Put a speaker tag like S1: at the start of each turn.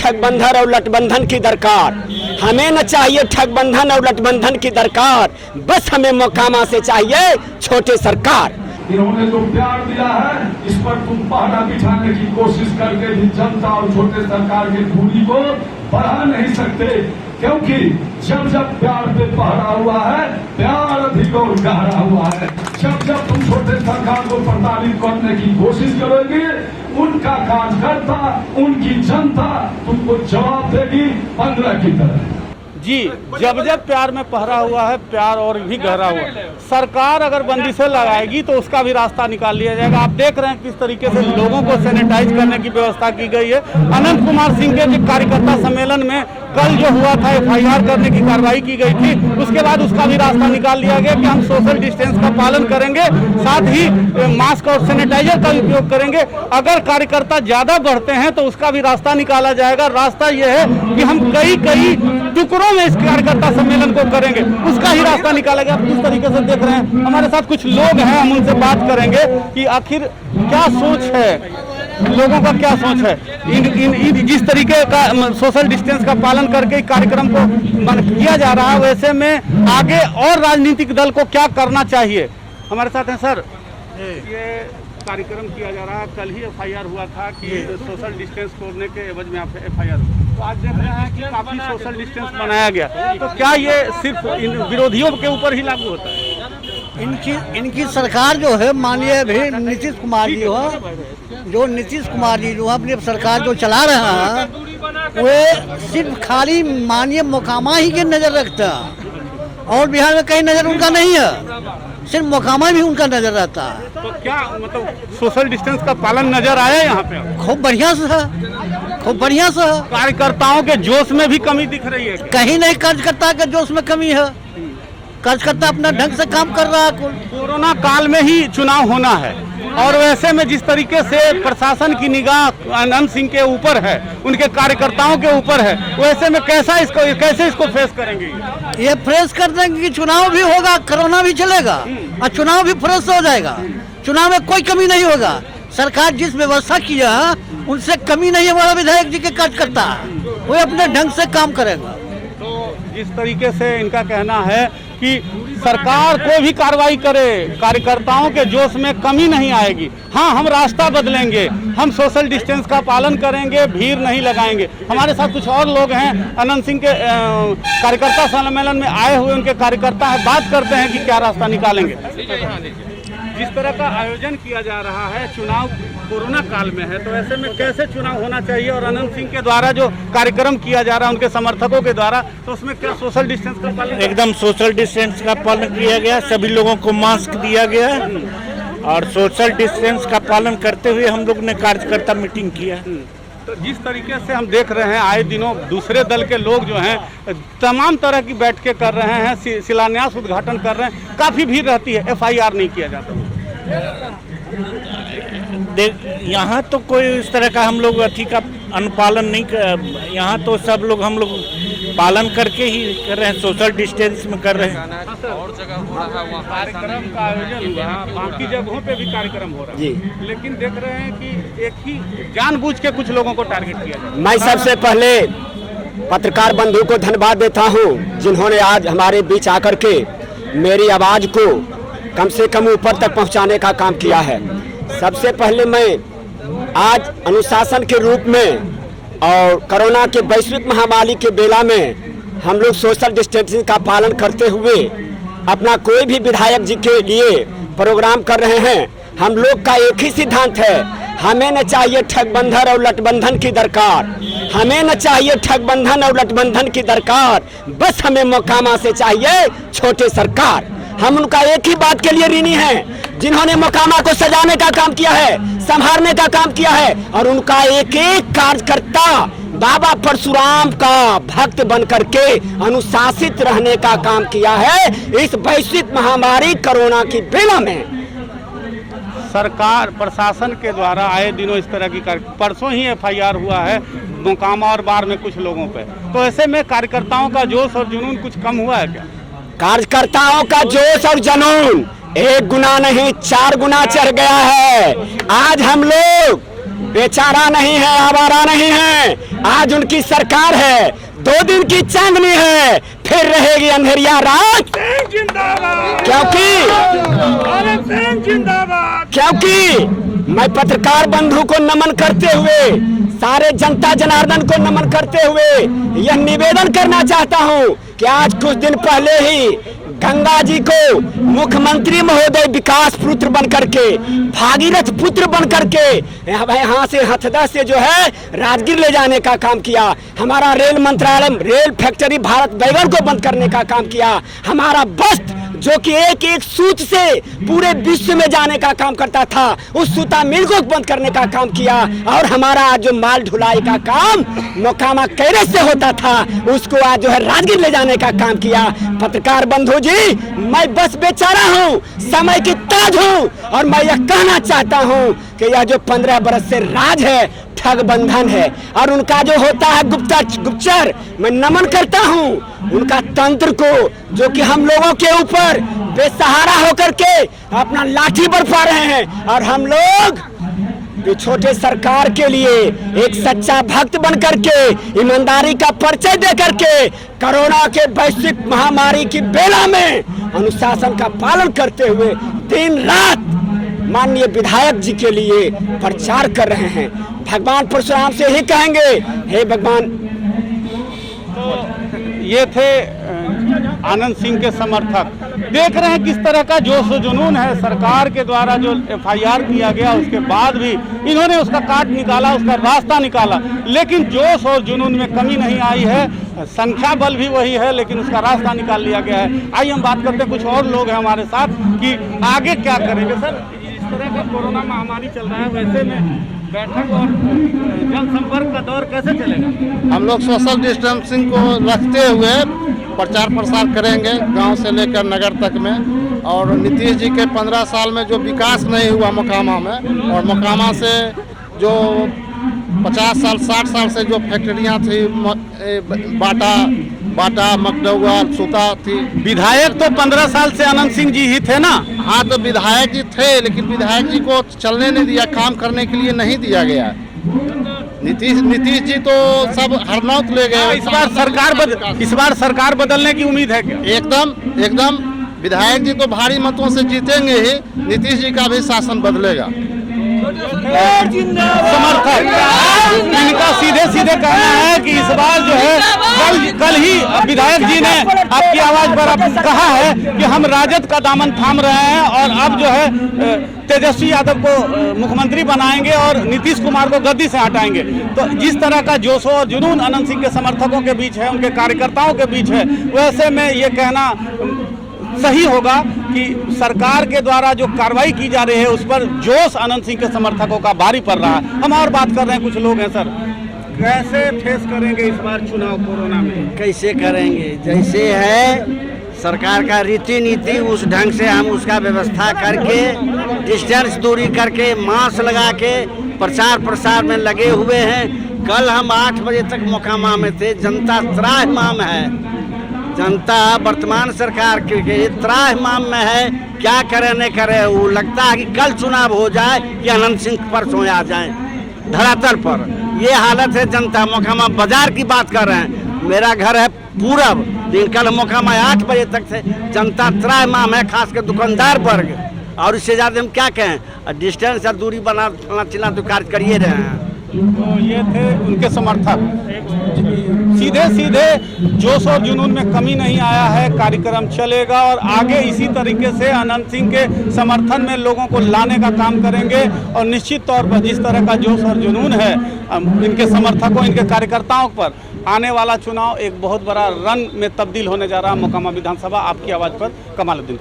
S1: ठगबंधन और लटबंधन की दरकार, हमें न चाहिए ठगबंधन और लटबंधन की दरकार, बस हमें मोकामा से चाहिए छोटे सरकार।
S2: इन्होंने जो प्यार दिया है इस पर तुम पहरा बिछाने की कोशिश करके भी जनता और छोटे सरकार की दूरी को बढ़ा नहीं सकते, क्योंकि जब जब प्यार पे पहरा हुआ है प्यार अधिक और गहरा हुआ है। जब जब तुम छोटे सरकार को प्रताड़ित करने की कोशिश करोगे उनका कार्यकर्ता उनकी जनता तुमको जवाब देगी 15 की तरह।
S3: जी, जब जब प्यार में पहरा हुआ है प्यार और भी गहरा हुआ है। सरकार अगर बंदिशें लगाएगी तो उसका भी रास्ता निकाल लिया जाएगा। आप देख रहे हैं किस तरीके से लोगों को सैनिटाइज करने की व्यवस्था की गई है। अनंत कुमार सिंह के कार्यकर्ता सम्मेलन में कल जो हुआ था FIR करने की कार्रवाई की गई थी, उसके बाद उसका भी रास्ता निकाल लिया गया कि हम सोशल डिस्टेंस का पालन करेंगे, साथ ही मास्क और सैनिटाइजर का उपयोग करेंगे। अगर कार्यकर्ता ज्यादा बढ़ते हैं तो उसका भी रास्ता निकाला जाएगा। रास्ता यह है कि हम कई टुकड़ों में इस कार्यकर्ता सम्मेलन को करेंगे, उसका ही रास्ता निकाला गया। किस तरीके से देख रहे हैं, हमारे साथ कुछ लोग हैं, हम उनसे बात करेंगे कि आखिर क्या सोच है, लोगों का क्या सोच है इन जिस तरीके का सोशल डिस्टेंस का पालन करके कार्यक्रम को किया जा रहा है, वैसे में आगे और राजनीतिक दल को क्या करना चाहिए। हमारे साथ हैं सर, ये कार्यक्रम किया जा रहा है, कल ही FIR हुआ था कि सोशल डिस्टेंस तोड़ने के एवज में FIR, तो आज देख रहे हैं कि काफी सोशल डिस्टेंस बनाया गया, तो क्या ये सिर्फ इन विरोधियों के ऊपर ही लागू होता है?
S4: इनकी सरकार जो है, माननीय भी नीतीश कुमार जी हो, जो नीतीश कुमार जी जो अपनी सरकार जो चला रहे हैं वे सिर्फ खाली माननीय मोकामा ही की नजर रखता है और बिहार में कहीं नजर उनका नहीं है, सिर्फ मोकामा भी उनका नजर रहता है।
S3: तो क्या मतलब सोशल डिस्टेंस का पालन नजर आया यहाँ पे?
S4: खूब बढ़िया से है, खूब बढ़िया से है।
S3: कार्यकर्ताओं के जोश में भी कमी दिख रही है?
S4: कहीं नहीं कार्यकर्ता के जोश में कमी है, कार्यकर्ता अपना ढंग से काम कर रहा है।
S3: कोरोना काल में ही चुनाव होना है और वैसे में जिस तरीके से प्रशासन की निगाह अनंत सिंह के ऊपर है, उनके कार्यकर्ताओं के ऊपर है, वैसे में कैसे इसको फेस करेंगे?
S4: ये फ्रेश कर देंगे कि चुनाव भी होगा, कोरोना भी चलेगा और चुनाव भी फ्रेश हो जाएगा। चुनाव में कोई कमी नहीं होगा। सरकार जिस व्यवस्था किया है उनसे कमी नहीं है। हमारा विधायक जी के कार्यकर्ता वो अपने ढंग से काम करेगा।
S3: तो जिस तरीके से इनका कहना है कि सरकार कोई भी कार्रवाई करे, कार्यकर्ताओं के जोश में कमी नहीं आएगी। हाँ, हम रास्ता बदलेंगे, हम सोशल डिस्टेंस का पालन करेंगे, भीड़ नहीं लगाएंगे। हमारे साथ कुछ और लोग हैं, अनंत सिंह के कार्यकर्ता सम्मेलन में आए हुए उनके कार्यकर्ता हैं, बात करते हैं कि क्या रास्ता निकालेंगे। जिस तरह का आयोजन किया जा रहा है, चुनाव कोरोना काल में है, तो ऐसे में कैसे चुनाव होना चाहिए? और अनंत सिंह के द्वारा जो कार्यक्रम किया जा रहा है उनके समर्थकों के द्वारा, तो उसमें क्या सोशल डिस्टेंस का पालन?
S5: एकदम सोशल डिस्टेंस का पालन किया गया, सभी लोगों को मास्क दिया गया और सोशल डिस्टेंस का पालन करते हुए हम लोग ने कार्यकर्ता मीटिंग किया।
S3: तो जिस तरीके से हम देख रहे हैं आए दिनों दूसरे दल के लोग जो हैं तमाम तरह की बैठकें कर रहे हैं, शिलान्यास उद्घाटन कर रहे हैं, काफ़ी भीड़ रहती है, FIR नहीं किया जाता।
S5: यहाँ तो कोई इस तरह का हम लोग अथी का अनुपालन नहीं कर, यहाँ तो सब लोग हम लोग पालन करके ही कर रहे हैं, सोशल डिस्टेंस में कर रहे हैं।
S3: और जगह हो रहा है वहाँ कार्यक्रम का आयोजन हुआ, बाकी जगहों पे भी कार्यक्रम हो रहा है, लेकिन देख रहे हैं कि एक ही जानबूझ के कुछ लोगों को टारगेट किया जाए।
S1: मैं सबसे पहले पत्रकार बंधु को धन्यवाद देता हूं, जिन्होंने आज हमारे बीच आकर के मेरी आवाज को कम से कम ऊपर तक पहुंचाने का काम किया है। सबसे पहले मैं आज अनुशासन के रूप में और कोरोना के वैश्विक महामारी के बेला में हम लोग सोशल डिस्टेंसिंग का पालन करते हुए अपना कोई भी विधायक जी के लिए प्रोग्राम कर रहे हैं। हम लोग का एक ही सिद्धांत है, हमें न चाहिए ठगबंधन और लटबंधन की दरकार, हमें न चाहिए ठगबंधन और लटबंधन की दरकार, बस हमें मोकामा से चाहिए छोटे सरकार। हम उनका एक ही बात के लिए ऋणी हैं, जिन्होंने मोकामा को सजाने का काम किया है, संभालने का काम किया है और उनका एक एक कार्यकर्ता बाबा परशुराम का भक्त बन करके अनुशासित रहने का काम किया है इस वैश्विक महामारी कोरोना की बेला में।
S3: सरकार प्रशासन के द्वारा आए दिनों इस तरह की परसों ही FIR हुआ है मोकामा और बाढ़ में कुछ लोगों पे, तो ऐसे में कार्यकर्ताओं का जोश और जुनून कुछ कम हुआ है क्या?
S1: कार्यकर्ताओं का जोश और जुनून 1 गुना नहीं 4 गुना चढ़ गया है। आज हम लोग बेचारा नहीं है, आवारा नहीं है। आज उनकी सरकार है, 2 दिन की चांदनी है, फिर रहेगी अंधेरिया रात। क्योंकि मैं पत्रकार बंधु को नमन करते हुए, सारे जनता जनार्दन को नमन करते हुए यह निवेदन करना चाहता हूं कि आज कुछ दिन पहले ही गंगा जी को मुख्यमंत्री महोदय विकास पुत्र बनकर के, भागीरथ पुत्र बनकर के यहाँ से हथदा से जो है राजगीर ले जाने का काम किया। हमारा रेल मंत्रालय, रेल फैक्ट्री भारत बैगन को बंद करने का काम किया। हमारा बस्त जो कि एक एक सूत से पूरे विश्व में जाने का काम करता था, उस सूता मिल को बंद करने का काम किया। और हमारा जो माल ढुलाई का काम मोकामा कैरे से होता था, उसको आज जो है राजगीर ले जाने का काम किया। पत्रकार बंधु जी, मैं बस बेचारा हूँ, समय की ताज हूँ, और मैं यह कहना चाहता हूँ कि यह जो 15 बरस से राज है, ठग बंधन है, और उनका जो होता है गुप्तचर, मैं नमन करता हूँ उनका तंत्र को, जो कि हम लोगों के ऊपर बेसहारा होकर के अपना लाठी बरपा रहे हैं। और हम लोग छोटे सरकार के लिए एक सच्चा भक्त बन करके, ईमानदारी का परिचय दे करके, कोरोना के वैश्विक महामारी की बेला में अनुशासन का पालन करते हुए दिन रात माननीय विधायक जी के लिए प्रचार कर रहे हैं। भगवान परशुराम से ही कहेंगे, हे भगवान।
S3: तो ये थे आनंद सिंह के समर्थक। देख रहे हैं किस तरह का जोश और जुनून है। सरकार के द्वारा जो FIR किया गया, उसके बाद भी इन्होंने उसका काट निकाला, उसका रास्ता निकाला, लेकिन जोश और जुनून में कमी नहीं आई है। संख्या बल भी वही है, लेकिन उसका रास्ता निकाल लिया गया है। आइए हम बात करते हैं, कुछ और लोग हैं हमारे साथ, कि आगे क्या करेंगे। सर, इस तरह का कोरोना महामारी चल रहा है, वैसे में बैठक और जनसंपर्क का दौर कैसे चलेगा?
S6: हम लोग सोशल डिस्टेंसिंग को रखते हुए प्रचार प्रसार करेंगे गांव से लेकर नगर तक में। और नीतीश जी के 15 साल में जो विकास नहीं हुआ मोकामा में, और मोकामा से जो 50 साल 60 साल से जो फैक्ट्रियां थी, बाटा मकडौआ सूता थी।
S3: विधायक तो 15 साल से आनंद सिंह जी ही थे ना?
S6: हाँ, तो विधायक जी थे, लेकिन विधायक जी को चलने नहीं दिया, काम करने के लिए नहीं दिया गया। नीतीश जी तो सब हरनौत ले गए।
S3: इस बार सरकार बदलने की उम्मीद है क्या?
S6: एकदम विधायक जी तो भारी मतों से जीतेंगे ही, नीतीश जी का भी शासन बदलेगा।
S3: समर्थक इनका सीधे कहना है कि इस बार जो है, कल ही विधायक जी ने आपकी आवाज पर कहा है कि हम राजद का दामन थाम रहे हैं, और अब जो है तेजस्वी यादव को मुख्यमंत्री बनाएंगे और नीतीश कुमार को गद्दी से हटाएंगे। तो जिस तरह का जोश और जुनून आनंद सिंह के समर्थकों के बीच है, उनके कार्यकर्ताओं के बीच है, वैसे में ये कहना सही होगा कि सरकार के द्वारा जो कार्रवाई की जा रही है, उस पर जोश आनंद सिंह के समर्थकों का भारी पड़ रहा है। हम और बात कर रहे हैं, कुछ लोग हैं। सर, कैसे फेस करेंगे इस बार चुनाव कोरोना में?
S4: कैसे करेंगे? जैसे है सरकार का रीति नीति, उस ढंग से हम उसका व्यवस्था करके, डिस्टेंस दूरी करके, मास्क लगा के प्रचार प्रसार में लगे हुए हैं। कल हम 8 बजे तक मोकामा में थे। जनता त्राहिमाम है, जनता वर्तमान सरकार के त्राहिमाम में है। क्या करे न करे, वो लगता है कि कल चुनाव हो जाए कि आनंद सिंह परसों आ जाए धरातल पर। ये हालत है जनता। मोकामा बाजार की बात कर रहे हैं, मेरा घर है पूरब, लेकिन कल मोकामा 8 बजे तक से जनता त्राहिमाम है, खासकर दुकानदार वर्ग। और इससे ज़्यादा हम क्या कहें, डिस्टेंस और दूरी बना चिना तो कार्य करिए रहे हैं।
S3: तो ये थे उनके समर्थक। सीधे जोश और जुनून में कमी नहीं आया है। कार्यक्रम चलेगा और आगे इसी तरीके से आनंद सिंह के समर्थन में लोगों को लाने का काम करेंगे। और निश्चित तौर पर जिस तरह का जोश और जुनून है इनके समर्थकों, इनके कार्यकर्ताओं पर, आने वाला चुनाव एक बहुत बड़ा रन में तब्दील होने जा रहा है। मोकामा विधानसभा, आपकी आवाज़ पर कमालुद्दीन।